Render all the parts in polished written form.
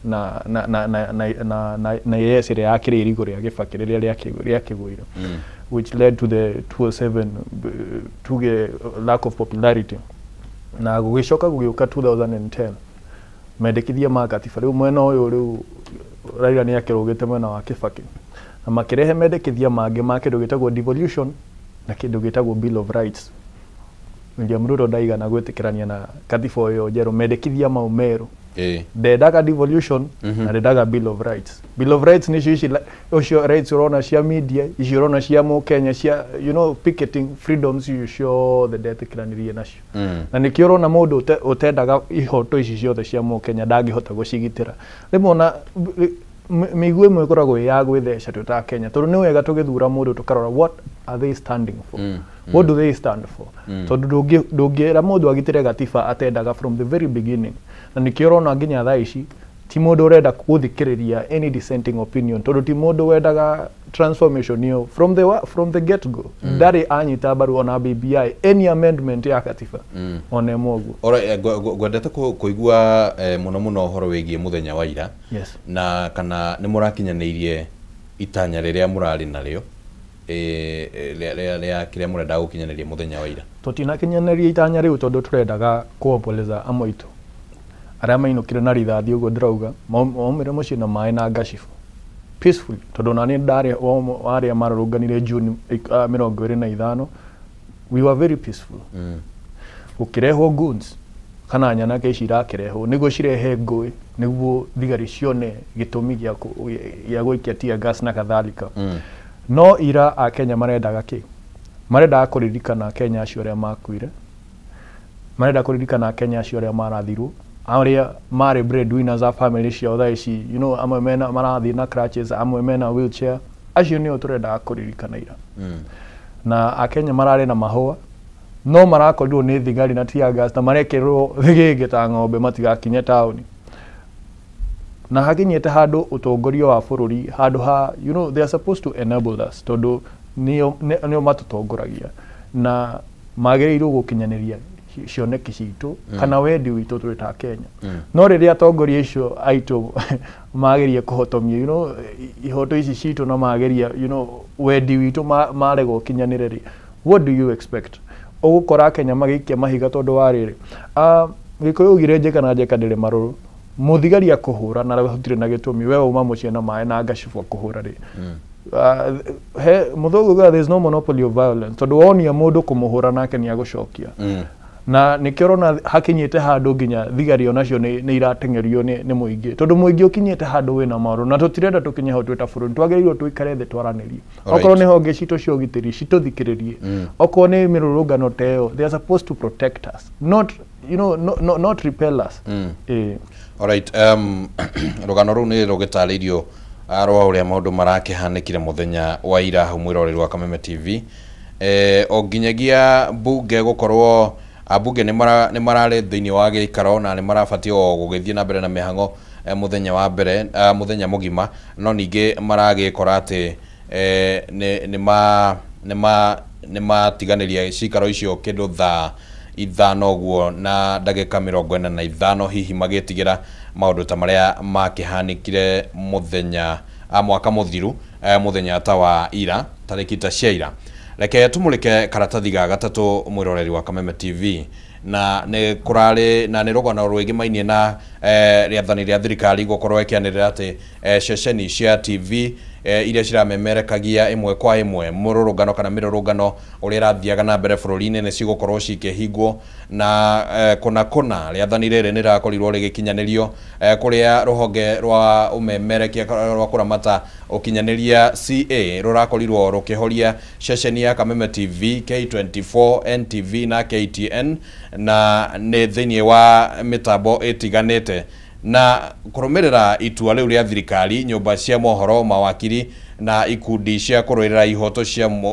na yes ire yakire irigo ria Kibaki riria riakigwire which led to the 207 tuge lack of popularity na gugicoka gugiuka 2010 mendekithia makatiba riu mwena uyu riu Raila ni akirugite mwena wa Kibaki na makirehe mendekithia mangi ma kindu gitagwo devolution na kindu gitagwo Bill of Rights. William Ruto ndaigana gwitikirania na katiba yo njeru mendekithia mau meru ndendaga devolution na ndendaga Bill of Rights. Bill of Rights ni cio rights urona cia media icio urona cia mu Kenya cia picketing freedoms icio the ndetikiranirie nacio na nikio urona mundu utendaga ihoto ici ciothe cia mu Kenya ndangihota gucigitira rimona migwe mwe koragwo ya gwitheca tuta Kenya tondu ni wega tugithura mundu tukarora what are they standing for what do they stand for tondu ndungira mundu agitire gatiba atendaga from the very beginning na nikio urona nginya thaa ici ti mundu urenda guthikiriria any dissenting opinion tondu ti mundu wendaga transformation yo from the get go ndari anyita baru ona BBI any amendment ya katiba one mogu ora gwendete kuigua muno horo wigie muthenya wa ira na kana ni murakinyanirie itanya riria murari nario ria kiria murenda gukinyaniria muthenya wa ira tutinakinyaniria itanya riu tondu turendaga kuopoleza amoitu aria mainukire na rithathi uguo ndirauga maumire mucii na mai na ngacibu peacefully tondu nani ndari aria mararunganire June 25 we were very peaceful ukirehwo goons kana nyana ke cirakirehwo niguo cirehe ngui niguo thigari cione gitumi gia guikia tia gas na kathalika no ira a Kenya marendaga ki marendaga kuririkana Kenya acio aria makuire marenda kuririkana Kenya acio aria marathirwo aria mari breadwinners a family cio thaa ici amwe mena marathi na crutches amwe mena wheelchair acio nio turenda kuririkana ira na Akenya marare na mahua no marakorirwo ni thigari na tia gas na marekerwo thigige ta ng'ombe matigakinye tauni na hakinyete handu utongoria wa bururi handu ha they are supposed to enable us tondu nio matutongoragia na magiriirwo gukinyaniria cioneki citu kana wendi witu turi ta Kenya no riria atongoria icio aitu mageria kuhotomia ihoto ici citu no mageria wendi witu marego kinyaniriri what do you expect ugukora Kenya magikia mahiga tondu wa riri gikuyu ugire njeka na njeka ndire maruru muthigari akuhura na hutire na gitumi wewe uma mucie na mae na ngacibu kuhura ri he muthogo there is no monopoly of violence tondu wonia mundu kumuhura nake ni agucokia na nikirona hakinyite handu nginya thigari onacio ni iratengerio ni muingi tondu muingi ukinyite handu wina maru na tutirenda tukinye ho twita bururi twagerirwo twikare the twaranirie okorwo ni honge cito cio gitiri cituthikiririe okorwo ni mirurungano teo they are supposed to protect us not not repel us all right rugano ru ni rugitaririo arwa uria maundu marakihanikire muthenya wa ira hu mwiroreri wa Kameme TV o nginyagia bunge gukorwo abunge ni marare thiini wa giikaro na ni marabatio gugithie na mbere na mihango muthenya wa mbere muthenya mugima no ninge maragikora ati ni matiganiria cikaro icio kindu ithano guo na ndagika 45 hihi magitigira maundu ta maria makihanikire muthenya mwaka muthiru muthenya ta wa ira tariki ta cia ira reke tumulike karatathi ga gatatu mwiroreri wa Kameme TV na ne kurari na ne rogana rwegi mainie na riathani ria thirikari gukorwo ikianirira ati ceceni cia TV iria ciramemerekagia imwe kwa imwe mururungano kana mirurungano uria rathiaga na mbere bururi-ini ni cigukorwo cikihingwo na kona riathani riri ni rakorirwo rigikinyanirio kuria ruhonge rwa umemerekia rwa kuramata ukinyaniria CA rurakorirwo rukihoria ceceni ya Kameme TV, K24, NTV na KTN na ni thiini wa mitambo itiganite na kurumirira itua riu ria thirikari nyumba cia mohoro mawakiri na ikundi cia kurwirira ihoto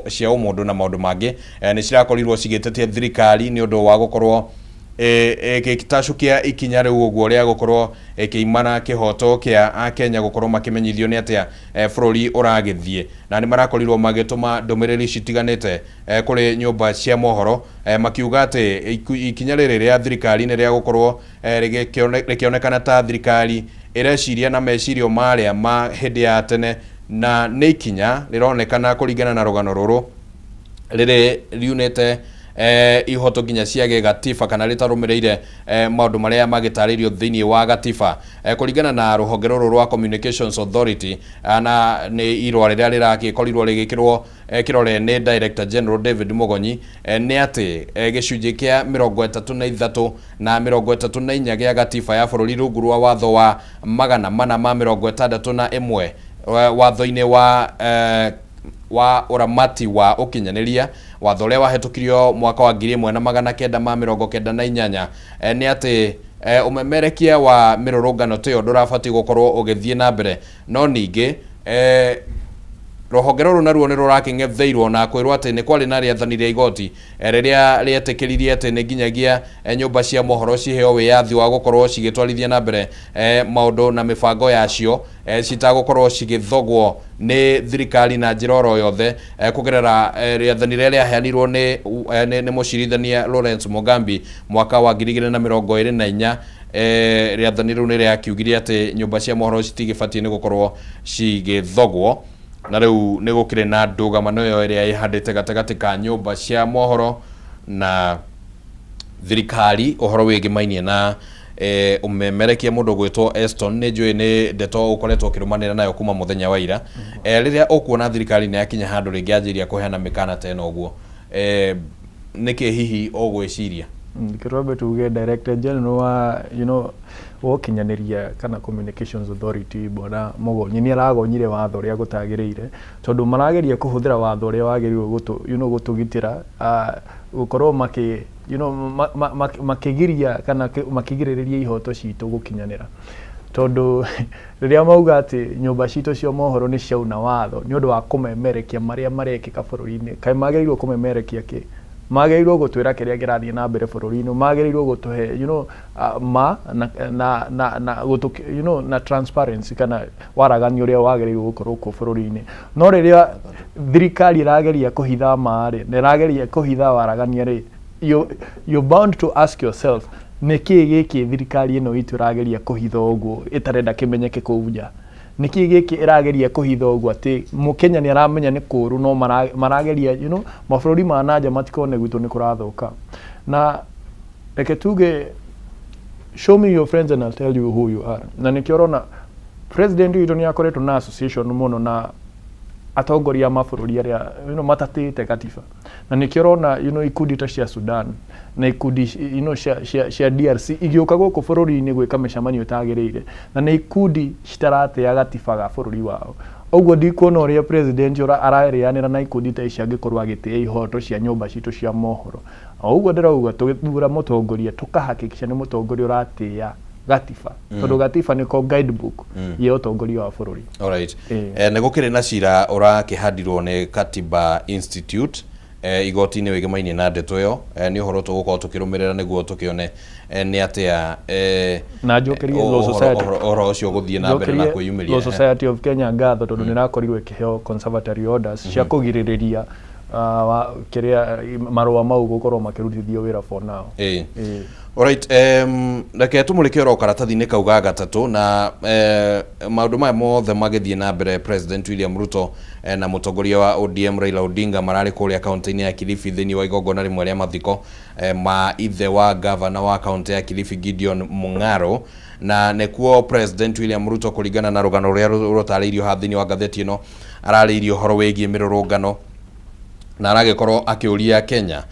cia umundu na maundu mangi ni cirakorirwo cigitetie thirikari ni undu wa gukorwo gikitacukia ikinya riu uguo ria gukorwo kiimana kihoto kia Akenya gukorwo makimenyithio ni atia bururi uragithie na ni marakorirwo magituma ndumiriri citiganite kuri nyumba cia mohoro makiuga ati ikinya riri ria thirikari ni ria gukorwo rikionekana ta thirikari ireciria na mecirio maria ma hindi ya tene na nĩ ikinya rĩronekana kũringana na rũgano rũrũ rĩrĩ riunĩte ihoto nginya ciage gatiba kana rĩtarũmĩrĩire maũndũ marĩa magĩtarĩrio thĩinĩ wa gatiba kũringana na rũhonge rũrũ rwa Communications Authority na nĩ irũa rĩrĩa rĩrakĩkorirwo rĩgĩkĩrwo kĩrore nĩ Director General David Mugonyi nĩ atĩ gĩcunjĩ kĩa 33 na 34 gĩa gatiba ya bũrũri rungu rwa watho wa 461 watho-inĩ wa ũramati wa ũkinyanĩria watho ũrĩa wahetũkirio mwaka wa 1998 nĩ atĩ ũmemerekia wa mĩrũrũngano ta ĩyo ndũrabatiĩ gũkorwo ũgĩthiĩ na mbere no ningĩ rũhonge rũrũ naruo nĩ rũrakĩng'etheirwo na kwĩrwo atĩ nĩ kwarĩ na rĩathani rĩa igoti rĩrĩa rĩetĩkĩririe atĩ nĩ nginyagia nyũmba cia mohoro ciheo wĩyathi wa gũkorwo cigĩtwarithia na mbere maũndũ na mĩbango yacio citagũkorwo cigĩthogwo nĩ thirikari na njĩra oro yothe kũgerera rĩathani rĩrĩa rĩaheanirwo nĩ mũcirithania Lawrence Mugambi mwaka wa 2024 rĩathani rĩu nĩ rĩakiugire atĩ nyũmba cia mohoro citigĩbatiĩ nĩ gũkorwo cigĩthogwo na rĩu nĩ gũkĩrĩ na ndũgamano ĩyo ĩrĩa ĩhandĩte gatagatĩ ka nyũmba cia mohoro na thirikari ũhoro wĩgĩmainie na ũmemerekia mũndũ gwĩtwo Eston nĩ njũĩ nĩ ndeto ũkoretwo ũkĩrũmanĩra nayo kuma mũthenya wa ira rĩrĩa ũkuona thirikari nĩ yakinya handũ rĩngĩ anjĩria kũheana mĩkana ta ĩno ũguo nĩkĩ hihi ũgwĩciria Kirobe tuge Director General wa wokinyanĩria kana Communications Authority bwana Mugonyi nĩ aragonyire watho ũrĩa gũtagĩrĩire tondũ marageria kũhũthĩra watho ũrĩa wagĩrĩirwo gũtũgitĩra gũkorwo makĩgiria kana makĩgirĩrĩria ihoto citũ gũkinyanĩra tondũ rĩrĩa mauga atĩ nyũmba citũ cia mohoro nĩ ciauna watho nĩ ũndũ wa kũmemerekia marĩa marekĩka bũrũri-inĩ kaĩ magĩrĩirwo kũmemerekia kĩ magĩrĩirwo gũtwĩra kĩrĩa kĩrathiĩ na mbere bũrũri-inĩ magĩrĩirwo gũtũhe na transparency kana waragani ũrĩa wagĩrĩirwo gũkorwo kuo bũrũri-inĩ no rĩrĩa thirikari ĩrageria kũhitha marĩ na ĩrageria kũhitha waragania rĩ you're bound to ask yourself nĩkĩ gĩkĩ thirikari ĩno itũ ĩrageria kũhitha ũguo ĩtarenda kĩmenyeke kũu nja nĩkĩ gĩkĩ ĩrageria kũhitha ũguo atĩ mũkenya nĩ aramenya nĩ kũũru no marageria mabũrũri ma nanja matikone gwitũ nĩ kũrathũka na reke tuge show me your friends and I'll tell you who you are na nĩkĩo ũrona president witũ nĩ akoretwo na association mũno na atongoria mabũrũri arĩa matatĩte gatiba na nĩkĩo ũrona ikundi ta cia Sudan na ikundi cia DRC igĩũka gũkũ bũrũri-inĩ gwĩka mĩcemanio ĩtagĩrĩire na nĩ ikundi citaratĩa gatiba ga bũrũri wao ũguo ndikuona ũrĩa president ararĩanĩra na ikundi ta ici angĩkorwo agĩtĩa ihoto cia nyũmba citũ cia mohoro ũguo ndĩrauga tũgĩthura mũtongoria tũkahakikisha nĩ mũtongoria ũratĩa gatiba tondũ gatiba nĩko guidebook ya ũtongoria wa bũrũri. Alright. Nĩ gũkĩrĩ na cira ũrakĩhandirwo nĩ Katiba Institute igoti-inĩ wĩgĩmainie na ndeto ĩyo nĩ ũhoro tũgũkorwo tũkĩrũmĩrĩra nĩguo tũkĩone nĩ atĩa na njokerie Law Society ũhoro ũcio gũthiĩ na mbere na kwĩyumĩria Law Society of Kenya ngatho tondũ nĩ ĩrakorirwo ĩkĩheo conservatory orders cia kũgirĩrĩria kĩrĩa marũa mau gũkorwo makĩrutithio wĩra for now. Alright, reke tũmũrĩke oro karatathi-inĩ kau ga gatatũ na maũndũ maya mothe magĩthiĩ na mbere President William Ruto na mũtongoria wa ODM Raila Odinga mararĩ kũrĩa kaunti-inĩ ya Kilifi thĩinĩ wa igongona rĩmwe rĩa mathiko ma ithe wa governor wa kaunti ya Kilifi Gideon Mung'aro na nĩkuo President William Ruto kũringana na rũgano rũrĩa rũtarĩirio ha thĩinĩ wa ngathĩti ĩno ararĩirio horo wĩgiĩ mĩrũrũngano na aragĩkorwo akĩũria Kenya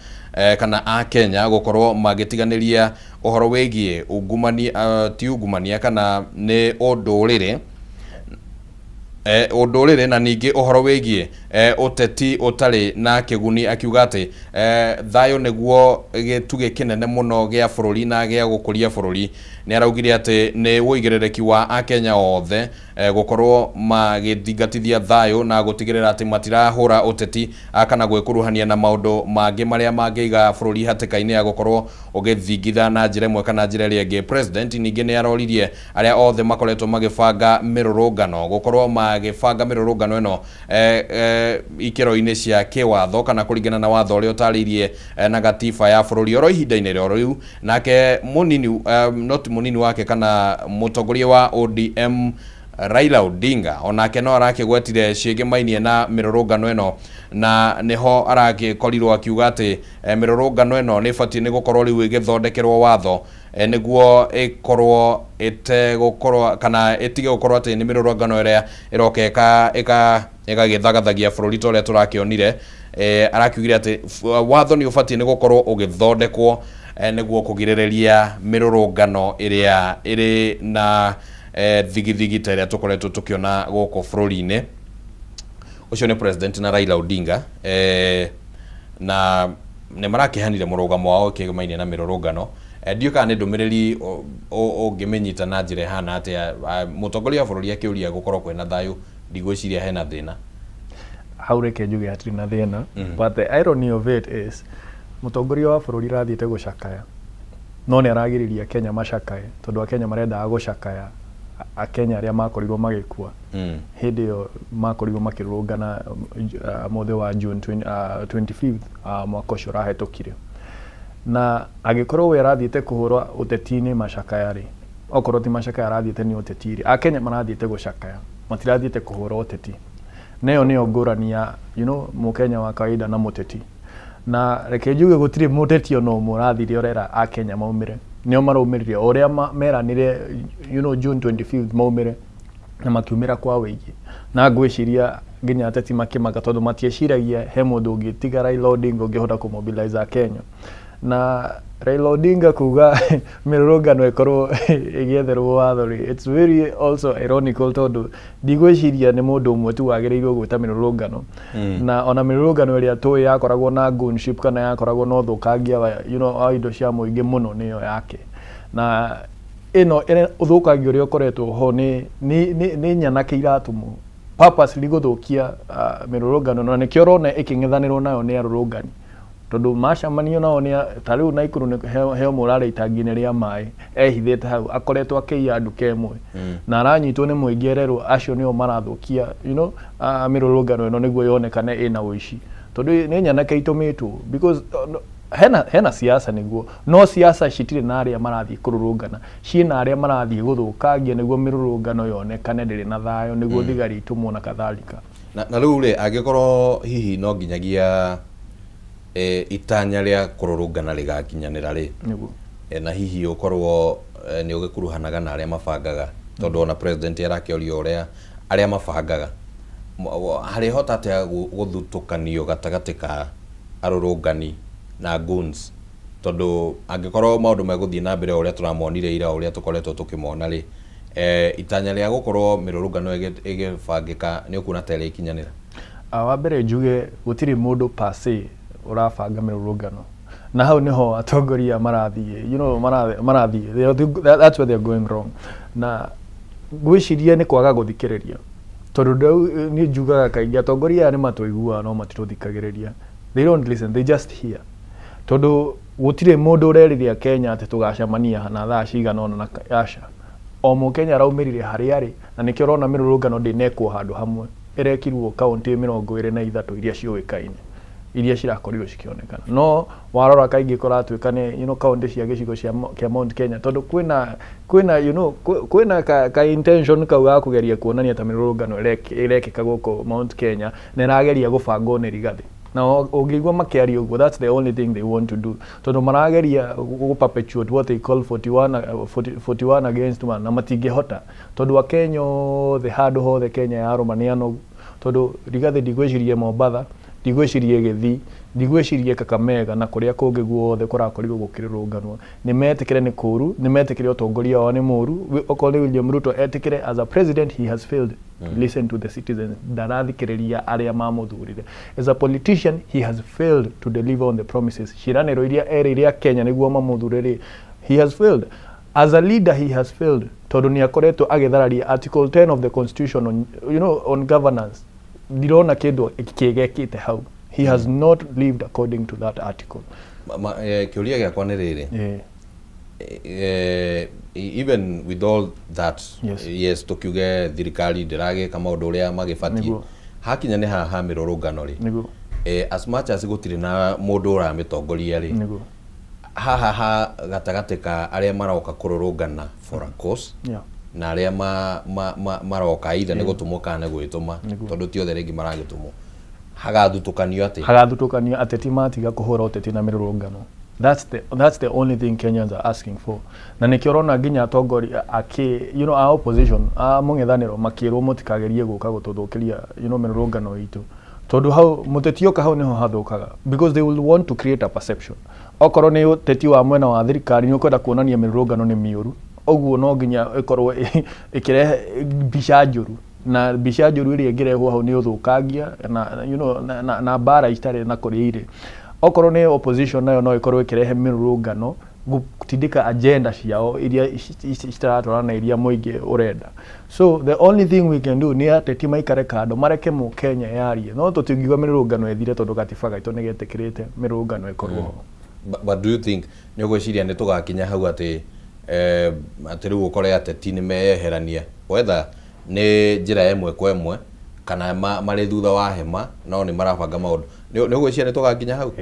kana a Kenya gũkorwo magĩtiganĩria ũhoro wĩgiĩ ungumania ti ungumania kana nĩ ũndũrĩre na ningĩ ũhoro wĩgiĩ ũteti ũtarĩ na kĩguni akiuga atĩ thayũ nĩguo gĩtugĩ kĩnene mũno gĩa bũrũri na gĩa gũkũria bũrũri nĩ araugire atĩ nĩ wũigĩrĩrĩki wa Akenya othe gũkorwo magĩthingatithia thayũ na gũtigĩrĩra atĩ matirahũra ũteti kana gwĩkuruhania na maũndũ mangĩ marĩa mangĩiga bũrũri hatĩka-inĩ ya gũkorwo ũgĩthingitha na njĩra ĩmwe kana njĩra ĩrĩa ĩngĩ. President ningĩ nĩ aroririe arĩa othe makoretwo magĩbanga mĩrũrũngano gũkorwo magĩbanga mĩrũrũngano ĩno ikero-inĩ cia kĩwatho kana kũringana na watho ũrĩa ũtarĩirie na gatiba ya bũrũri oro ihinda-inĩ rĩu nake munini not munini wake kana mũtongoria wa ODM Raila Odinga onake no arakĩgwetire ciĩgĩmainie na mĩrũrũngano ĩno na nĩho aragĩkorirwo akiuga atĩ mĩrũrũngano ĩno nĩ ĩbatiĩ nĩ gũkorwo rĩu ĩgĩthondekerwo watho nĩguo ĩkorwo ĩtegũkorwo kana ĩtige gũkorwo atĩ nĩ mĩrũrũngano ĩrĩa ĩroka ĩgagĩthagathagia bũrũri ta ũrĩa tũrakĩonire. Arakiugire atĩ watho nĩ ũbatiĩ nĩ gũkorwo ũgĩthondekwo nĩguo kũgirĩrĩria mĩrũrũngano ĩrĩa ĩrĩ na thigithigi ta ĩrĩa tũkoretwo tũkĩona gũkũ bũrũri-inĩ. Ũcio nĩ president na Raila Odinga na nĩ marakĩhanire mũrũgamo wao kĩgĩmainie na mĩrũrũngano. Ndiũ kana nĩ ndũmĩrĩri ũngĩmenyita na njĩra ĩhana atĩa mũtongoria wa bũrũri akĩũria gũkorwo kwĩna thayũ ndigwĩciria hena thĩna. Hau reke njuge hatirĩ na thĩna, but the irony of it is mũtongoria wa bũrũri rathiĩte gũcakaya no nĩ aragirĩria Kenya macakaye tondũ Akenya marendaga gũcakaya Akenya arĩa makorirwo magĩkua hĩndĩ ĩyo makorirwo makĩrũrũngana mũthĩ wa June 25 mwaka ũcio ũrahetũkire. Na agĩkorwo we arathiĩte kũhũrwo ũteti-inĩ macakaya rĩ, okorwo ti macakaya arathiĩte nĩ ũteti rĩ, Akenya marathiĩte gũcakaya matirathiĩte kũhũrwo ũteti. Na ĩyo nĩyo ngũrani ya mũkenya wa kawaida na mũteti. Na reke njuge gũtirĩ mũteti ona ũmwe ũrathire ũrera Akenya maumĩre, nĩo maraumĩrire ũrĩa meranire June 25 maumĩre na makiumĩra kwa wĩingĩ. Na ngwĩciria nginya ateti makĩmaka tondũ matieciragia he mũndũ ũngĩtiga Raila Odinga ũngĩhota kũmobilize Kenya. Na Raila Odinga kuga mĩrũrũngano ĩkorwo ĩgĩetherwo watho rĩ, it's very also ironical tondũ ndigwĩciria nĩ mũndũ ũmwe tu wagĩrĩirwo gwĩta mĩrũrũngano. Na ona mĩrũrũngano ĩrĩa tũĩ yakoragwo na gunship kana yakoragwo na ũthũkangia wa indo cia mũingĩ mũno nĩyo yake. Na ĩno ũthũkangia ũrĩa ũkoretwo ho nĩ nyanake iratũmwo purposely gũthũkia mĩrũrũngano na nĩkĩo ũrona ĩkĩng'ethanĩrwo nayo nĩ arũrũngani. Tondũ macamanio nao nĩ ta rĩu Naikuru he ũmwe ũrarĩ itangi-inĩ rĩa maĩ ehithĩte hau akoretwo akĩiya nduka ĩmwe na aranyitwo nĩ mũingĩ ererwo acio nĩo marathũkia mĩrũrũngano ĩno nĩguo yonekane ĩna ũici. Tondũ nĩ nyanake itũmĩtwo because hena siasa nĩguo no siasa citirĩ na arĩa marathiĩ kũrũrũngana, ciĩna arĩa marathiĩ gũthũkangia nĩguo mĩrũrũngano yonekane ndĩrĩ na thayũ nĩguo thigari itumwo na kadhalika. Na rĩu rĩ angĩkorwo hihi no nginyagia itanya rĩa kũrũrũngana rĩgakinyanĩra rĩ na hihi ũkorwo nĩ ũgĩkuruhanaga na arĩa mabangaga tondũ ona president arakĩorio ũrĩa arĩa mabangaga harĩ hota atĩa gũthutũkanio gatagatĩ ka arũrũngani na goons tondũ angĩkorwo maũndũ megũthiĩ na mbere ũrĩa tũramonire ira ũrĩa tũkoretwo tũkĩmona rĩ itanya rĩa gũkorwo mĩrũrũngano ĩgĩbangĩka nĩ ũkuona ta ĩrĩkinyanĩra. Wa mbere njuge gũtirĩ mũndũ per se ũrabanga mĩrũrũngano na hau niho atongoria marathiĩ that's where they're going wrong. Na ngwĩciria nĩ kwaga gũthikĩrĩria tondũ nĩ njugaga kaingĩ atongoria nĩ matũiguaga no matitũthikagĩrĩria. They don't listen, they just hear. Tondũ gũtirĩ mũndũ ũrerĩria Kenya atĩ tũgacemania na thaa cigana ũna na Asha. O mũkenya araumĩrire harĩa arĩ na nĩkĩo ũrona mĩrũrũngano ndĩnekwo handũ hamwe ĩrekirwo kaunti 23 iria ciũĩkaine iria cirakorirwo cikĩonekana. No warora kaingĩ kũratuĩka nĩ kaunti cia gĩcigo kĩa Mount Kenya tondũ kwĩna ka intention kau ga kũgeria kuonania ta mĩrũrũngano ĩrekĩka gũkũ Mount Kenya na ĩrageria gũbangwo nĩ Rigathi. Na ũngĩigua makĩaria ũguo that's the only thing they want to do tondũ marageria perpetuate what they call 41 against 1 na matingĩhota tondũ Akenya othe handũ hothe Kenya yarũma nĩ anogu tondũ Rigathi ndigwĩcirie Mombatha, ndigwĩcirie Gĩthii, ndigwĩcirie Kakamega na kũrĩa kũngĩ guothe kũrakorirwo gũkĩrũrũnganwo nĩ metĩkĩre nĩ kũũru, nĩ metĩkĩre ũtongoria wao nĩ mũũru. Okorwo William Ruto etĩkĩre as a president he has failed to listen to the citizens, ndarathikĩrĩria arĩa mamũthurire. As a politician he has failed to deliver on the promises ciĩranĩro iria erĩire Kenya nĩguo mamũthurire, he has failed. As a leader he has failed tondũ nĩ akoretwo agĩthararia article 10 of the constitution on, on governance. Ndirona kĩndũ kĩgekĩte hau. He has not lived according to that article. Kĩũria gĩakwa nĩ rĩrĩ. Even with all that, yes tukiuge thirikari ndĩragĩka maũndũ ũrĩa magĩbatiĩ hakinya nĩ haha mĩrũrũngano rĩ niguo as much as gũtirĩ na mũndũ ũramĩtongoria rĩ niguo haha gatagatĩ ka arĩa maroka kũrũrũngana for a cause na arĩa maroka either nĩ gũtũmwo kana nĩ gwĩtũma tondũ ti othe rĩngĩ maragĩtũmwo hagathutukanio ateti matiga kũhũra ũteti na mĩrũrũngano. That's the only thing Kenyans are asking for. Na nĩkĩo ũrona nginya atongoria our opposition mũng'ethanĩro makĩrwo mũtikagerie gũka gũtũthũkĩria mĩrũrũngano itũ tondũ hau mũteti oka hau niho hathũkaga because they will want to create a perception. Okorwo nĩ ũteti wa mwena wa thirikari nĩ ũkwenda kuonania mĩrũrũngano nĩ mĩũru, ũguo no nginya ĩkorwo ĩkĩrehe mbica njũru, na mbica njũru ĩrĩa ĩngĩrehwo hau nĩ ũthũkangia na mbara itarĩ na kũrĩa irĩ. Okorwo nĩ opposition nayo no ĩkorwo ĩkĩrehe mĩrũrũngano gũtindĩka agenda ciao iria citaratwarana na iria mũingĩ ũrenda. So the only thing we can do nĩ ateti maikare kando mareke Mũkenya yarie, no tũtingiuga mĩrũrũngano ĩthire tondũ gatiba gaitũ nĩ getĩkĩrĩte mĩrũrũngano ĩkorwo ho. But do you think nĩ ũgwĩciria nĩ tũgakinya hau atĩ rĩu ũkore ateti nĩ meyeherania whether nĩ njĩra ĩmwe kwa ĩmwe kana marĩ thutha wa hema no nĩ marabanga maũndũ, nĩ ũgwĩciria nĩ tũgakinya hau?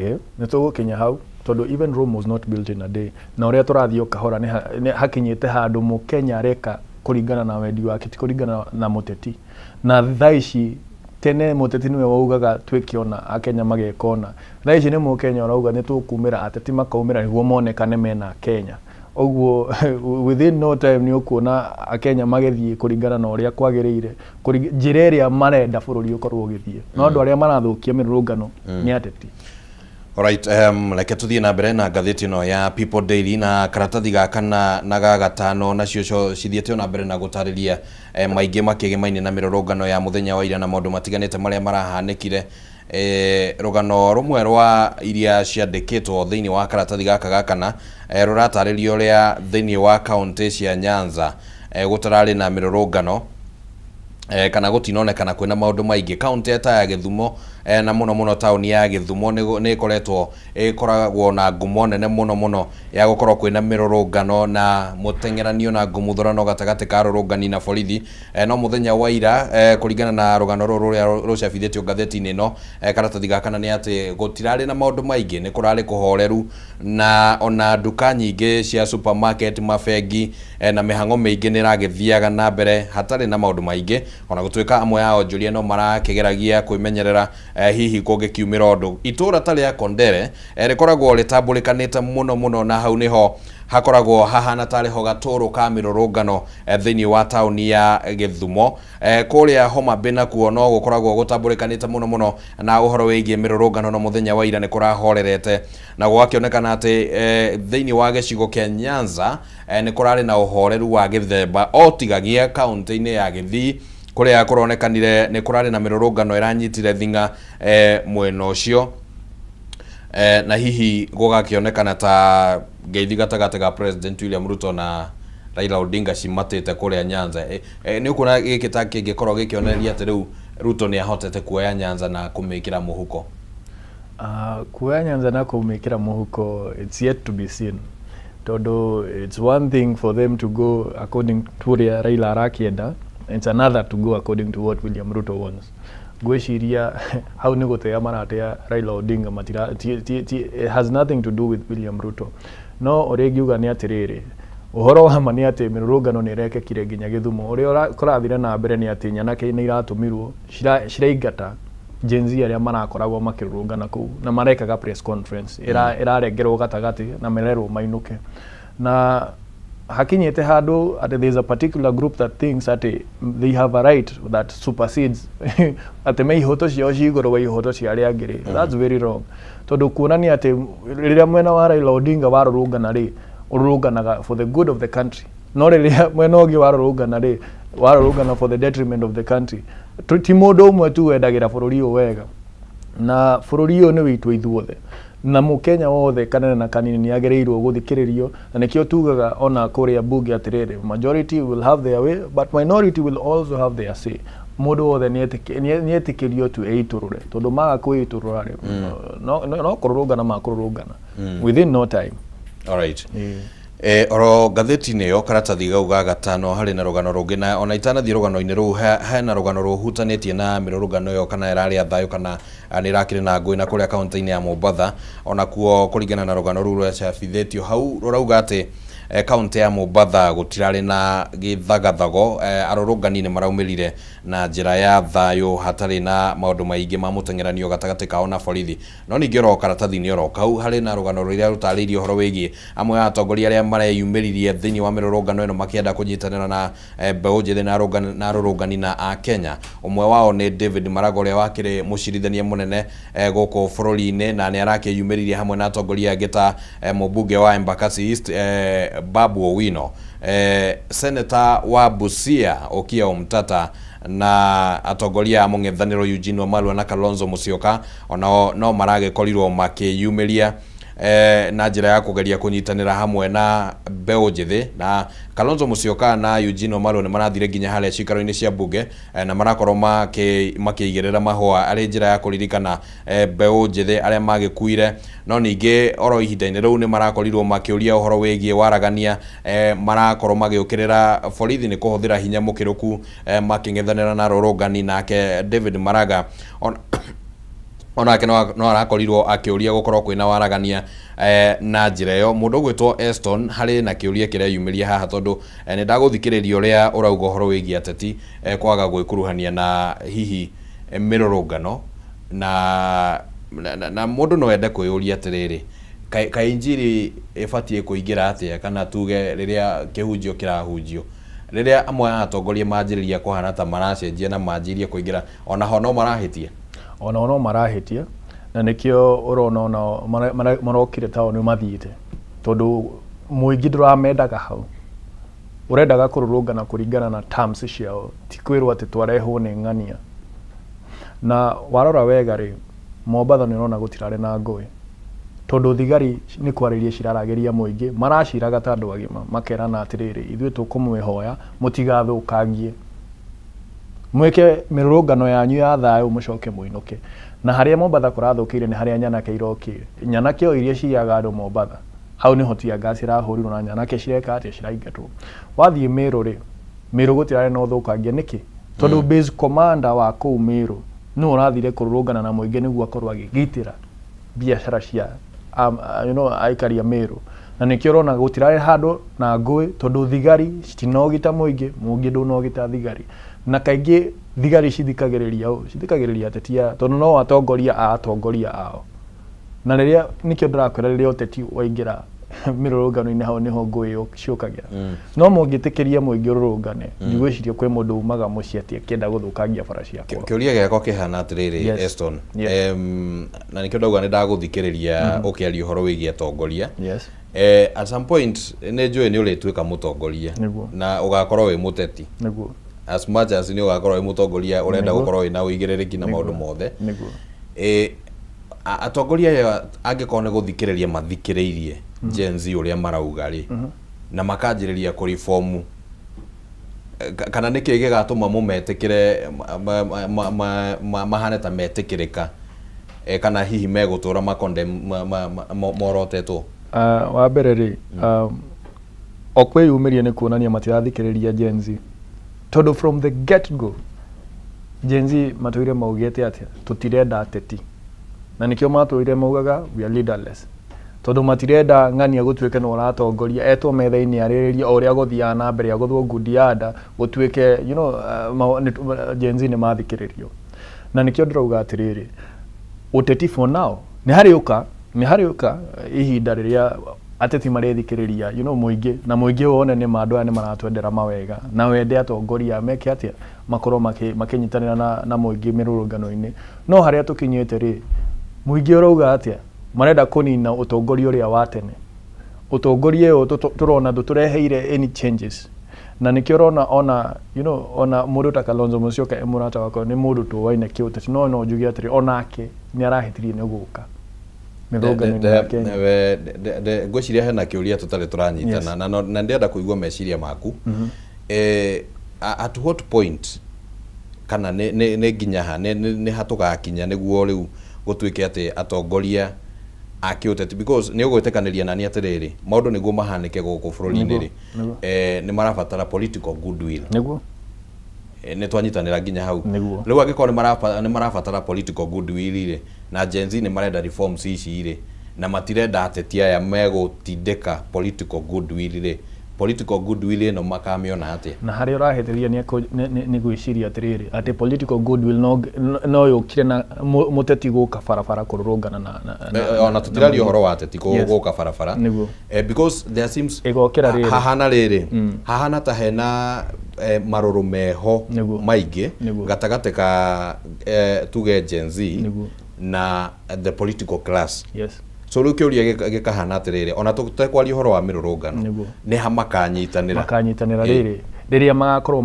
Nĩ tũgũkinya hau tondũ even Rome was not built in a day, na ũrĩa tũrathiĩ kahora nĩ hakinyĩte handũ Mũkenya areka kũringana na wendi wake ti kũringana na mũteti. Na thaa ici tene mũteti nĩwe waugaga twĩkĩona Akenya magekona, thaa ici nĩ Mũkenya ũrauga nĩ tũkumĩra ateti makaumĩra nĩguo monekane mena Kenya. Oguo within no time nĩ ũkuona Akenya magĩthiĩ kũringana na ũrĩa kwagĩrĩire njĩra ĩrĩa marenda bũrũri ũkorwo ũgĩthiĩ, no andũ arĩa marathũkia mĩrũrũngano nĩ ateti. Alright, reke tuthiĩ na mbere na ngathĩti ĩno ya People Daily na karatathi gaka na gagatano nacio cithiĩte na mbere na gũtarĩria maingĩ makĩgemaine na mĩrũrũngano ya mũthenya wa ira na maũndũ matiganĩte marĩa marahanĩkire. Rũgano rũmwe rwa iria ciandĩkĩtwo thĩinĩ wa karatathi gaka gakana rũratarĩria ũrĩa thĩinĩ wa kaunti cia Nyanza gũtararĩ na mĩrũrũngano kana gũtinonekana kwĩna maũndũ maingĩ. Kaunti ta ya Gĩthumo na mũno taũni ya Gĩthumo nĩ ĩkoretwo ĩkoragwo na ngumo nene mũno ya gũkorwo kwĩna mĩrũrũngano na mũteng'eranio na ngumuthũrano gatagatĩ ka arũrũngani na borithi. No mũthenya wa ira kũringana na rũgano rũrũ rũrĩa rũcabithĩtio ngathĩti-inĩ ĩno karatathi gakana nĩ atĩ gũtirarĩ na maũndũ maingĩ, nĩ kũrarĩ kũhoreru na ona nduka nyingĩ cia supermarket, mabengi na mĩhang'o mĩingĩ nĩ ĩragĩthiaga na mbere hatarĩ na maũndũ maingĩ, ona gũtuĩka amwe ya onjoria no marakĩgeragia kwĩmenyerera hihi kũngĩkiumĩra ũndũ. Itũra ta rĩa Kondere rĩkoragwo rĩtambũrĩkanĩte mũno na hau nĩho hakoragwo hahana tarĩ ho gatũrũ ka mĩrũrũngano thĩinĩ wa taũni ya Gĩthumo. Kũrĩa Homa Bay nakuo no gũkoragwo gũtambũrĩkanĩte mũno na ũhoro wĩgiĩ mĩrũrũngano na mũthenya wa ira nĩ kũrahorerete, na gwakĩonekana atĩ thĩinĩ wa gĩcigo kĩa Nyanza nĩ kũrarĩ na ũhoreru wa gĩthemba o tigagia kaunti-inĩ ya Gĩthii kũrĩa kũronekanire nĩ kũrarĩ na mĩrũrũngano ĩranyitire thing'a mwena ũcio, na hihi gũgakĩonekana ta ngeithi gatagatĩ ga President William Ruto na Raila Odinga cimatĩte kũrĩa Nyanza. Nĩ ũkuona gĩkĩ ta kĩngĩkorwo gĩkĩonereria atĩ rĩu Ruto nĩ ahotete kuoya Nyanza na kũmĩkĩra mũhuko? Kuoya Nyanza na kũmĩkĩra mũhuko, it's yet to be seen. Tondũ it's one thing for them to go according to ũrĩa Raila arakĩenda, it's another to go according to what William Ruto wants. Gwĩciria hau nĩ gũtĩa maratea Raila Odinga matira it has nothing to do with William Ruto. No ũrĩa ngiuga nĩ atĩrĩrĩ, ũhoro wa ma nĩ atĩ mĩrũrũngano nĩ ĩrekĩkire nginya Gĩthumo. Ũrĩa kũrathire na mbere nĩ atĩ nyanake nĩ iratũmirwo ciraingata Gen Z arĩa marakoragwo makĩrũrũngana kũu na marekaga press conference ĩrarengerwo gatagatĩ na mererwo mainũke. Na hakinyĩte handũ at there is a particular group that thinks that they have a right that supersedes at meihoto ciao cigũrũ wa ihoto cia arĩa angĩ. That's very wrong. Tondũ kuonania atĩ rĩrĩa mwena wa Raila Odinga warũrũngana rĩ, ũrũrũnganaga for the good of the country, no rĩrĩa mwena ũngĩ warũrũngana rĩ, warũrũngana for the detriment of the country. Ti mũndũ ũmwe tu wendagĩra bũrũri ũyũ wega, na bũrũri ũyũ nĩ witũ ithuothe, na Mũkenya wothe kanene na kanini nĩ agĩrĩirwo gũthikĩrĩrio. Na nĩkĩo tugaga ona kũrĩa bunge atĩrĩrĩ, majority will have their way but minority will also have their say. Mũndũ wothe nĩ etĩkĩrio tu eitũrũre, tondũ maga kwĩitũrũra rĩ no kũrũrũngana makũrũrũngana within no time. Alright. Oro gatheti-inĩ ĩyo karatathi gau ga gatano harĩ na rũgano rũngĩ, na ona itanathi rũgano-inĩ rũu hena rũgano rũhutanĩtie na mĩrũrũngano ĩyo kana ĩrarĩ thayũ kana nĩ ĩrakĩrĩ na ngũĩ na kũrĩa kaunti-inĩ ya Mombatha. Ona kuo kũringana na rũgano rũu rwacabithĩtio hau rũrauga atĩ kaunti ya Mombatha gũtirarĩ na gĩthagathago, arũrũngani nĩ maraumĩrire na njĩra ya thayũ hatarĩ na maũndũ maingĩ ma mũteng'eranio gatagatĩ kao na borithi. No ningĩ oro karatathi-inĩ oro kau harĩ na rũgano rũrĩa rũtarĩirie ũhoro wĩgiĩ amwe a atongoria arĩa mareyumĩririe thĩinĩ wa mĩrũrũngano ĩno makĩenda kũnyitanĩra na mbeũ njĩthĩ na arũrũngani na a Kenya. Ũmwe wao nĩ David Maraga ũrĩa wakĩrĩ mũcirithania mũnene gũkũ bũrũri-inĩ na nĩ arakĩyumĩririe hamwe na atongoria angĩ ta mũmbunge wa Embakasi East Babu Owino, Senator wa Busia Okiya Omtata na atongoria a mũng'ethanĩro Eugene Wamalwa na Kalonzo Musyoka onao no maragĩkorirwo makĩyumĩria na njĩra ya kũgeria kũnyitanĩra hamwe na mbeũ njĩthĩ, na Kalonzo Musyoka na Eugene Wamalwa nĩ marathire nginya harĩa cikaro-inĩ cia mbunge na marakorwo makĩigĩrĩra mahũa arĩ njĩra ya kũririkana mbeũ njĩthĩ arĩa magĩkuire. No ningĩ oro ihinda-inĩ rĩu nĩ marakorirwo makĩũria ũhoro wĩgiĩ waragania, marakorwo magĩũkĩrĩra borithi nĩ kũhũthĩra hinya mũkĩrũku makĩng'ethanĩra na rũrũngani. Nake David Maraga onake no arakorirwo akĩũria gũkorwo kwĩna waragania na njĩra ĩyo. Mũndũ ũgwĩtwo Eston harĩ na kĩũria kĩreyumĩria haha tondũ nĩ ndagũthikĩrĩria ũrĩa ũrauga ũhoro wĩgiĩ ateti kwaga gwĩkuruhania na hihi mĩrũrũngano, na mũndũ no ende kwĩyũria atĩrĩrĩ, kaĩ injiri ĩbatiĩ kũingĩra atĩa kana tuge rĩrĩa kĩhunjio kĩrahunjio, rĩrĩa amwe a atongoria manjĩrĩria kũhana ta maracenjia na manjĩrie kũingĩra, ona ho no marahĩtia ona no marahĩtia, na nĩkĩo ũrona ona marokire taũni mathiĩte tondũ mũingĩ ndũramendaga hau, ũrendaga kũrũrũngana kũringana na terms ciao, ti kwĩrwo atĩ twarehwo nĩ ng'ania. Na warora wega rĩ, Mombatha nĩ ũrona gũtirarĩ na ngũĩ tondũ thigari nĩ kwarĩria ciraragĩria mũingĩ, maraciraga ta andũ agima makerana atĩrĩrĩ, ithuĩ tũkũmwĩhoya mũtigathũkangie, mwĩke mĩrũrũngano yanyu ya thayũ mũcoke mũinũke. Na harĩa Mombatha kũrathũkĩire nĩ harĩa Nyanake irokire. Nyanake o iria ciaga andũ Mombatha, hau nĩho tia gas irahũrirwo na Nyanake cireka atĩa ciraingatwo. Wathiĩ Meru rĩ, Meru gũtirarĩ na ũthũkangia nĩkĩ? Tondũ base commander wa kũu Meru nĩ ũrathire kũrũrũngana na mũingĩ nĩguo akorwo agĩgitĩra biacara cia aikari a Meru. Na nĩkĩo ũrona gũtirarĩ handũ na ngũĩ tondũ thigari citinogita mũingĩ, mũingĩ ndũnogita thigari. Na kaingĩ thigari cithikagĩrĩria ateti tondũ no atongoria ao. Na rĩrĩa nĩkĩo ndĩrakwĩra rĩrĩa ũteti waingĩra mĩrũrũngano-inĩ hau nĩho ngũĩ ciũkagĩra. No mũngĩtĩkĩria mũingĩ ũrũrũngane, ndigwĩciria kwĩ mũndũ umaga mũciĩ atĩ akĩenda gũthũkangia bara ciakwa. Kĩũria gĩakwa kĩhana atĩrĩrĩ, Eston, na nĩkĩo ndauga nĩ ndagũthikĩrĩria ũkĩaria ũhoro wĩgiĩ atongoria. At some point nĩ njũĩ nĩ ũrĩtuĩka mũtongoria na ũgakorwo wĩ mũteti, as much as nĩ ũgakorwo wĩ mũtongoria ũrenda gũkorwo wĩna ũigĩrĩrĩki na maũndũ mothe. Atongoria aya angĩkorwo nĩ gũthikĩrĩria mathikĩrĩirie Gen Z ũrĩa marauga rĩ, na makanjĩrĩria kũribomu, kana nĩkĩ gĩgatũma mũmetĩkĩre mahane ta metĩkĩrĩka, kana hihi megũtũra morotetwo? Wa mbere rĩ, o kwĩyumĩria nĩ kuonania matirathikĩrĩria Gen Z tondũ from the get go Gen Z matũire maugĩte atĩa tũtirenda ateti, na nĩkĩo matũire maugaga we are leaderless tondũ matirenda ng'ania gũtuĩke na ũratongoria etwo metha-inĩ arĩrĩria o ũrĩa gũthiaga na mbere agũthwo ngundi ya nda gũtuĩke Gen Z nĩ mathikĩrĩrio. Na nĩkĩo ndĩrauga atĩrĩrĩ, ũteti for now nĩ harĩũka ihinda rĩrĩa ateti marethikĩrĩria mũingĩ, na mũingĩ wone nĩ andũ aya nĩ maratwendera mawega na wende atongoria meke atĩa makorwo makĩnyitanĩra na mũingĩ mĩrũrũngano-inĩ. No harĩa tũkinyĩte rĩ, mũingĩ ũrauga atĩa marenda kũnina ũtongoria ũrĩa wa tene. Ũtongoria ũyũ tũrona ndũtũreheire any changes, na nĩkĩo ũrona ona mũndũ ta Kalonzo Musyoka mũrata wakwa nĩ mũndũ tũwaine kĩũteti, no njuge atĩrĩ onake nĩ arahĩtirie nĩ gũka mĩrũrũngano-inĩ ya Kenya. Ngwĩciria hena kĩũria tũtarĩ tũranyitana na ndĩrenda kũigua meciria maku. At what point kana nĩ nginya ha nĩ hatũgakinya nĩguo rĩu gũtuĩke atĩ atongoria akiuteti because ni ugwetekaneria nani atiriri maundu niguo mahanike guku bururi-ini ri ni marabatara political goodwill niguo ni twanyitanira nginya hau riu angikoro ni marabatara political goodwill ri na Gen Z ni marenda reforms ici ri na matirenda ateti aya megutindika political goodwill ri political goodwill no makamiona atia na hari urahetiria ni gwiciria atiriri ati political goodwill no yukire na muteti guka barabara kururungana na ona tutirario horo wa ateti guka barabara because there seems hahana riri hahana ta hena maruru meho maingi gatagate ka tuge Gen Z na the political class. Yes. So riu kiuria gikahana atiriri ona tutekwaria horo wa mirurungano ni hamakanyitanira riri riria magakorwo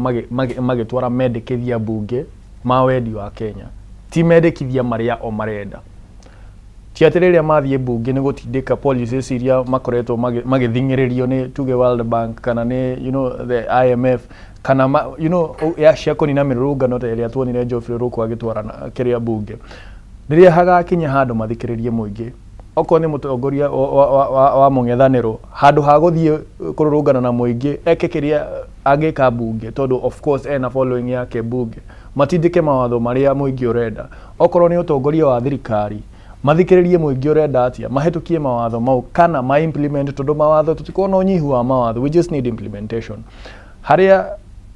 magitwara mendekithia bunge ma wendi wa Kenya ti mendekithia maria o marenda ti atiriria mathie bunge ni gutindika policies iria makoretwo magithingiririo ni tuge World Bank kana ni the IMF kana ya ciakoni na mirurungano ta iria tuonire Geoffrey Ruku agitwara kiria bunge riria hagakinya handu mathikiririe muingi oko ni mutongoria wa mung'ethaniro handu ha guthie kururungana na muingi ekekiria agika bunge todo of course ena following yake bunge matindike mawatho maria muingi urenda okorwo ni utongoria wa thirikari mathikiririe muingi urenda atia mahetukie mawatho mau kana ma implement todo mawatho tutikona unyihu wa mawatho we just need implementation haria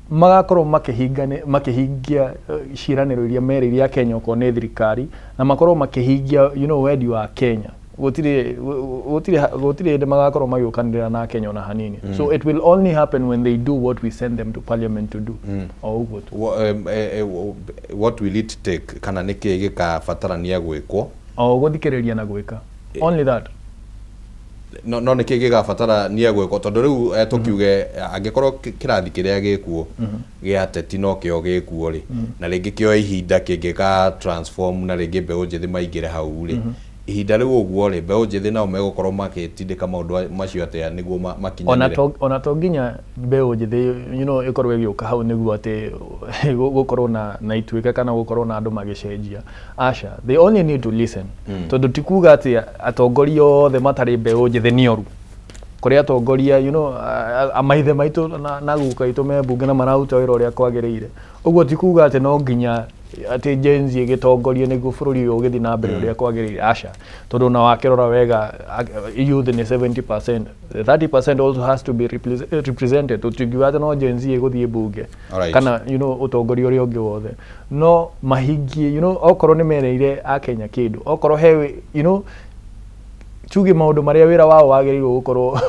magakorwo makihingia ciraniro iria meriria Kenya ko ne thirikari na makorwo makihingia wendi wa Kenya gutire de magakorwo magiokanira na Kenya na hanini so it will only happen when they do what we send them to parliament to do what will it take kana niki gikabatarania gwikwo guthikiriria na gwika only that no niki gigabatarania gwikwo tondu riu tukiuge angikorwo kirathi kiria gikuo gia teti no kio gikuo ri na ringi kio ihinda kingika transform na ringi mbeu njithi maingire hau ri ihinda riu uguo ri mbeu njithi nao megukorwo makitindika maundu macio atia niguo makinyanire ona to nginya mbeu njithi ikorwo igiuka hau niguo ati gukorwo na ituike kana gukorwo na andu magicenjia asha they only need to listen tondu tikuga ati atongoria othe matari mbeu njithi nioru kuria atongoria amaithe maitu na guka itu me bunge na marauta wira uria kwagirire uguo tikuga ati no nginya ati Gen Z gitongoria niguo bururi uyu ugithi na mbere uria kwagirire asha tondu na wakirora wega youth ni 70% 30% also has to be represented tukiuga ati no Gen Z guthie bunge kana utongoria uria ungi wothe no mahingie okorwo ni mereire a Kenya kindu okorwo he tuge maundu maria wira wao wagirirwo gukorwo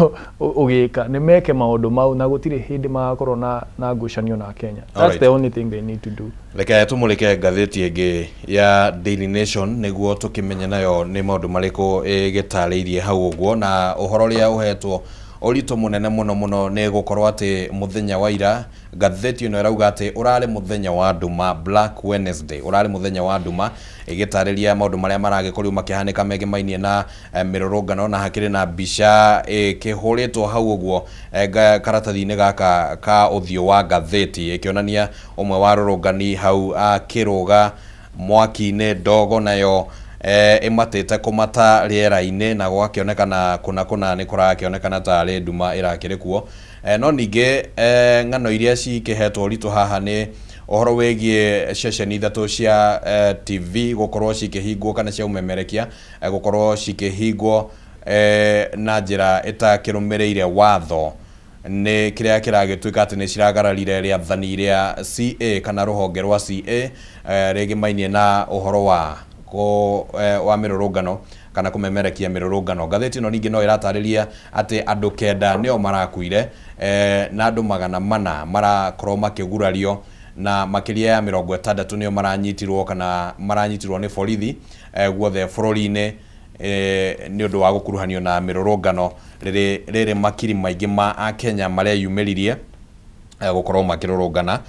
ugika ni meke maundu mau na gutire hindi magakorwo na ngucanio na Kenya. That's the only thing they need to do. Reke tumulike ngatheti ingi ya Daily Nation niguo tukimenya nayo ni maundu mariko gitariirie hau uguo na uhoro ria uhetwo orito munene muno ni gukorwo ati muthenya wa ira ngatheti ino irauga ati urari muthenya wa nduma Black Wednesday urari muthenya wa nduma igitariria maundu maria maragikorwo makihanika megimainie na mirurungano na hakiri na mbica kihuritwo hau uguo karatathi-ini gaka ka uthio wa ngatheti ikionania umwe wa rurungani hau akiruga mwaki-ini ndogo nayo imatete kumata riera-ini na gwakionekana kuna ni kurakionekana tari nduma irakiri kuo no ningi ng'ano iria cikihetwo ritu haha ni ohoro wegie ceceni ithatu cia TV gukorwo cikihingwo kana cia umemerekia gukorwo cikihingwo na njira itakirumireire watho ni kiria kiragituika ati ni ciragararire riathani iria CA kana ruhonge rwa CA rigimainie na uhoro wa mirurungano kana kumemerekia mirurungano ngatheti no ningi no iratariria ati andu kenda nio marakuire na andu 400 marakorwo makigurario na makiria ya 60 nio maranyitirwo kana maranyitirwo ni borithi guothe bururi-ini ni undu wa gukuruhanio na mirurungano riri makiri maingi ma a Kenya maria yumiririe gukorwo makirurungana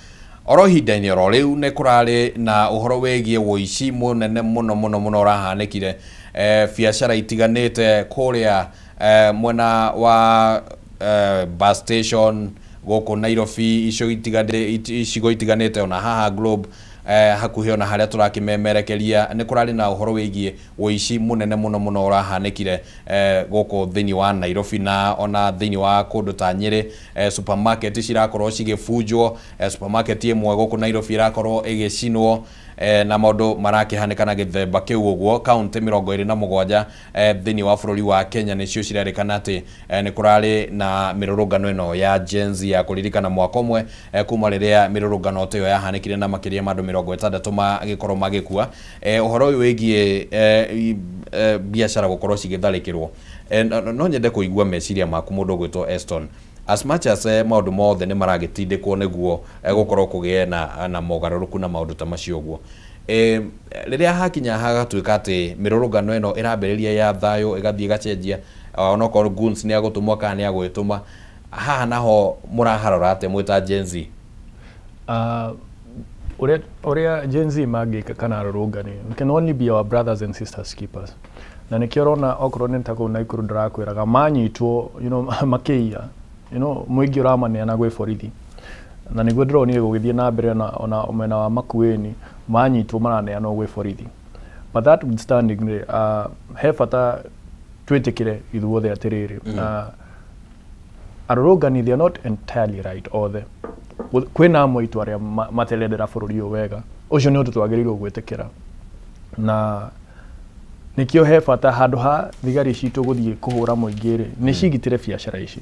oro hinda-ini oro riu ni kurari na uhoro wegie woici munene muno urahanekire biacara itiganite kuria mwena wa bus station goko Nairobi icigo itiganite ona haha Globe hakuhe ona haria turakimemerekeria ni kurari na uhoro wigie uici munene muno urahanekire goko thini wa Nairobi na ona thini wa kundu ta Nyeri supermarket cirakorwo cigibunjwo supermarket imwe goko Nairobi irakorwo igicinwo na maundu marakihanekana githemba kiu uguo county 27 thini wa bururi wa Kenya nicio cirerikana ati ni kurari na mirurungano ino ya Gen Z ya kuririkana mwaka umwe kuma riria mirurungano teyo yahanekire na makiria mandu 60 magikorwo magikua uhoro uyu wigie biashara gukorwo cigitharikirwo no nyende kuigua meciria maku mundu gwitwo Eston as much as maundu mothe ni maragitindikwo niguo gukorwo kugie na mogaruruku na maundu ta macio guo riria hakinya hagatuika ati mirurungano ino irambiriria ya thayo igathie gacenjia ono ko guns ni agutumwa kana ni agwituma haha naho muraharora ate mwita Gen Z uria Gen Z magika kana arurungani can only be our brothers and sisters keepers na nikirona okorwo ni tako na ikuru ndarakwiraga manyitwo makeia muingi uramane gwe borithi na niguo ndronire gugithie na mbere ona omena wa Makueni manyitwo maraneanwo gwe borithi but that withstanding he bata twitikire ithuothe atiriri arurungani they are not entirely right othe kwina amwe itu aria matelendera bururi uyu wega ucio ni undu twagirirwo gwitikira na nikio he bata handu ha thigari citu guthie kuhura muingiri ni cigitire biashara ici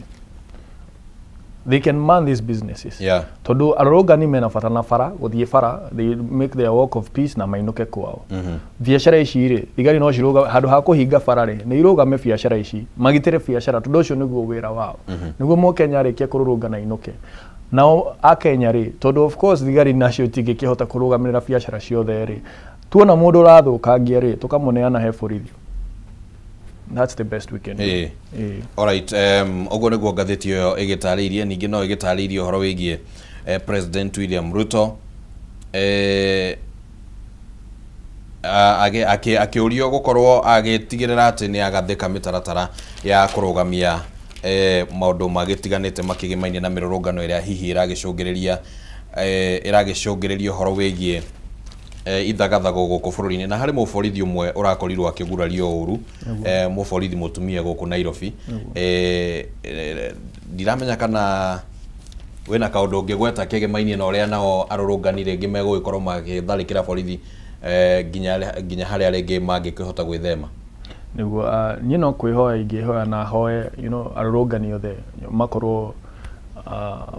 they can man these businesses tondu arurungani mena bata na bara guthie bara they make their work of peace na mainuke kwao biashara ici ri thigari no ciruga handu ha kuhinga bara ri ni irugame biashara ici magitire biashara tondu ucio niguo wira wao niguo mo Kenya rikia kururungana inuke nao akenya ri tondu of course thigari nacio tingikihota kurugamirira biashara ciothe ri tuona mundu rathukangia ri tukamuneana he borithi. That's the best we can do. All right, ogo niguo ngatheti yo igitaririe ningi no igitaririe horo wigie President William Ruto akiurio gukorwo agitigirira ati ni agathika mitaratara ya kurugamia maundu magitiganite makigimainie na mirurungano iria hihi iragicungiririo horo wigie ithagathago guku bururi-ini na hari muborithi umwe urakorirwo akigurario uru muborithi mutumia guku Nairobi ndiramenya kana wena kaundu ngigweta kigimainie na uria nao arurungani ringi megugikorwo magitharikira borithi nginya haria ringi mangikihota gwithema niguo no kwihoya ingihoya na hoye arurungani othe makorwo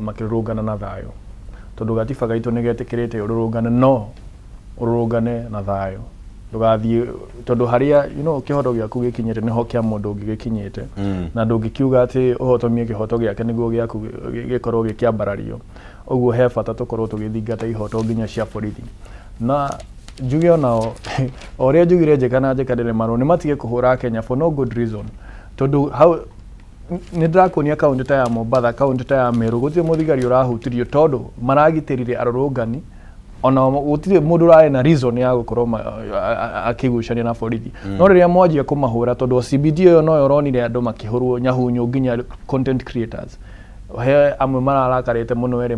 makirungana na thayo tondu gatiba gaitu nigetikirite ururungane no ururungane na thayo ndugathie tondu haria kihoto giaku gikinyite niho kia mundu gikinyite na ndungikiuga ati uhotomie kihoto giake niguo giaku gikorwo gikiambarario uguo he bata tukorwo tugithingata ihoto nginya cia borithi na njuge onao oria njugire njekana njekadire maro ni matige kuhura Kenya for no good reason tondu how ni drakonia kaunti ta ya Mombasa kaunti ta ya Meru gutie muthigari urahutirio tondu maragitirire arurungani ona gutire mundu rae na reason ya gukorwo akigucania na borithi no riria mwanjia kumahura tondu CBD yo no yoronire andu makihurwo nyahunyu nginya content creators he amwe mararakarite muno eri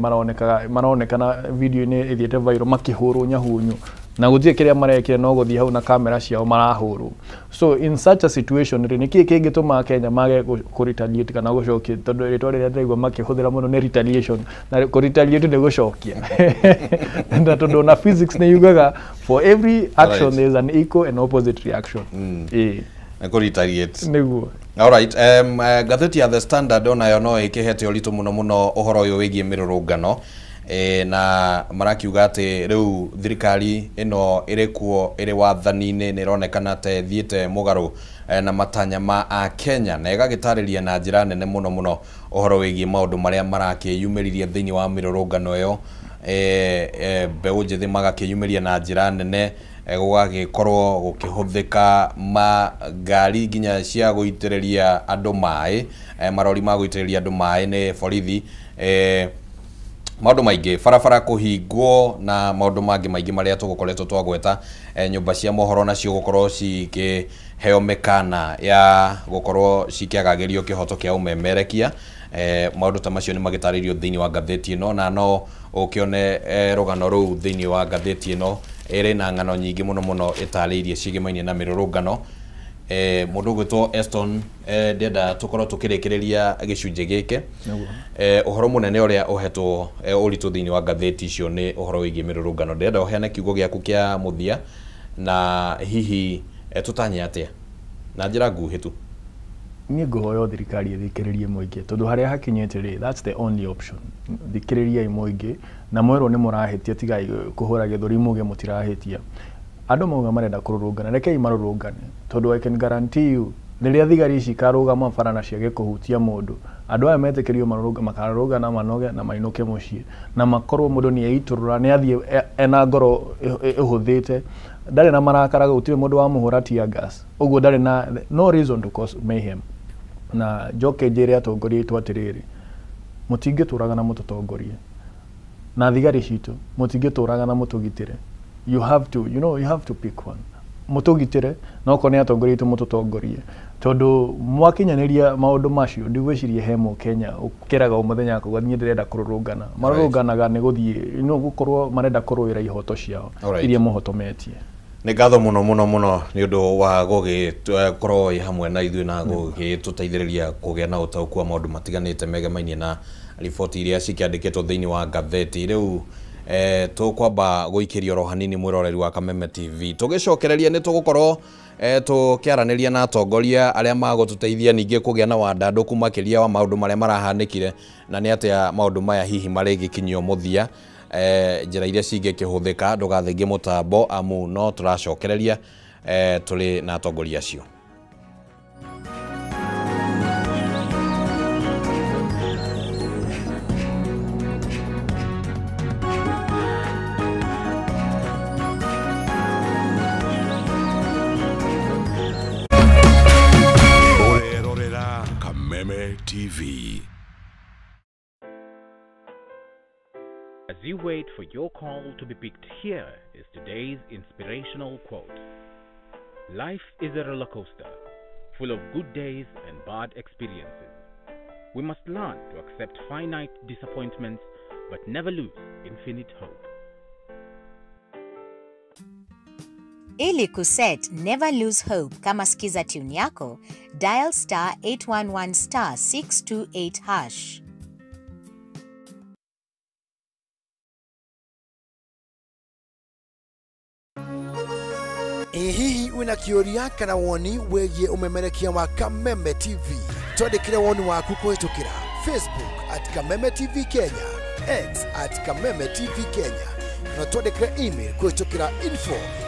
maronekana video ni ithiete viral makihurwo nyahunyu na guthie kiria marekire no guthie hau na kamera ciao marahurwo so in such a situation niki kingituma Kenya mage ku retaliate kana gucokia tondu ritwa riria ndaigua makihuthira muno ni retaliation na ku retaliate ni gucokia na tondu na physics ni yugaga for every action there is an equal and opposite reaction na ku retaliate niguo. All right, gatheti ya The Standard ona yo no ikihete uritu muno uhoro uyu wigie mirurungano na marakiuga ati riu thirikari ino irikuo iri wathani-ini ni ironekana te thiete mugaru na matanya ma a Kenya na igagitariria na njira nene muno uhoro wigie maundu maria marakiyumiririe thiini wa mirurungano yo mbeu njithi magakiyumiria na njira nene gugagikorwo gukihuthika magari nginya cia guitiriria andu mai marori ma guitiriria andu mai ni borithi maundu maingi barabara kuhingwo na maundu mangi maingi maria tugukoretwo twagweta nyumba cia mohoro nacio gukorwo cikiheo mekana ya gukorwo cikiagagirio kihoto kia umemerekia maundu ta macio ni magitaririo thiini wa gatheti ino na no ukione rugano ruu thiini wa ngathĩti ĩno ĩrĩ na ng'ano nyingĩ mũno ĩtarĩirie cigĩmainie na mĩrũrũngano. Mũndũ gwĩtwo Eston ndenda tũkorwo tũkĩrĩkĩrĩria gĩcunjĩ gĩkĩ. Ũhoro mũnene ũrĩa ũhetwo ũritũ thĩinĩ wa ngathĩti icio nĩ ũhoro wĩgiĩ mĩrũrũngano. Ndenda ũheane kiugo gĩaku kĩa mũthia na hihi tũtanye atĩa na njĩra nguhĩ tu. Niĩ ngũhoya thirikari ĩthikĩrĩrie mũingĩ tondũ harĩa hakinyĩte rĩ, that's the only option. Thikĩrĩriai mũingĩ na mwerwo nĩ mũrahĩtia, tigai kũhũra gĩthũri muge mũtirahĩtia. Andũ mauga marenda kũrũrũngana, rekei marũrũngane tondũ I can guarantee you rĩrĩa thigari ici ikarũgama bara na ciage kũhutia mũndũ, andũ aya metĩkĩrio makarũrũngana manoge na mainũke mũciĩ na makorwo mũndũ nĩ eitũrũra, nĩ athiĩ ena ngoro ĩhũthĩte, ndarĩ na marakara, gũtirĩ mũndũ wa mũhũra tear gas, ũguo ndarĩ na no reason to cause mayhem. Na njoke njĩre atongoria aitũ atĩrĩrĩ, mũtingĩtũraga na mũtũtongorie, na thigari citũ mũtingĩtũraga na mũtũgitĩre. You have to, you have to pick one. Mũtũgitĩre na okorwo nĩ atongoria aitũ mũtũtongorie, tondũ mwakinyanĩria maũndũ macio ndigwĩciria he Mũkenya ũkĩraga o mũthenya akauga niĩ ndĩrenda kũrũrũngana. Marũrũnganaga nĩ gũthiĩ gũkorwo marenda kũrũĩra ihoto ciao iria mũhotometie. Nĩ ngatho mũno nĩ ũndũ wa gũgĩkorwo ĩ hamwe na ithuĩ na gũgĩtũteithĩrĩria kũgĩa na ũtaũku wa maũndũ matiganĩte megemainie na riboti iria cikĩandĩkĩtwo thĩinĩ wa ngathĩti. Rĩu tũkwamba gũikĩria oro hanini mwĩroreri wa Kameme TV. Tũgĩcokereria nĩ tũgũkorwo tũkĩaranĩria na atongoria arĩa magũtũteithia ningĩ kũgĩa na wandandũku makĩria wa maũndũ marĩa marahanĩkire na nĩ atĩa maũndũ maya hihi marĩgĩkinyio mũthia, njĩra iria cingĩkĩhũthĩka. Ndũgathengie mũtambo amu no tũracokereria tũrĩ na atongoria acio. Kameme TV. As you wait for your call to be picked, here is today's inspirational quote. Life is a roller coaster, full of good days and bad experiences. We must learn to accept finite disappointments, but never lose infinite hope. Ili kuset never lose hope kama skiza tune yako, dial *811 *628#. Hihi wina kĩũria kana woni wĩgiĩ umemerekia wa Kameme TV, twandĩkĩre woni waku kũhĩtũkĩra Facebook @Kameme TV Kenya, X @Kameme TV Kenya, na twandĩkĩre email kũhĩtũkĩra info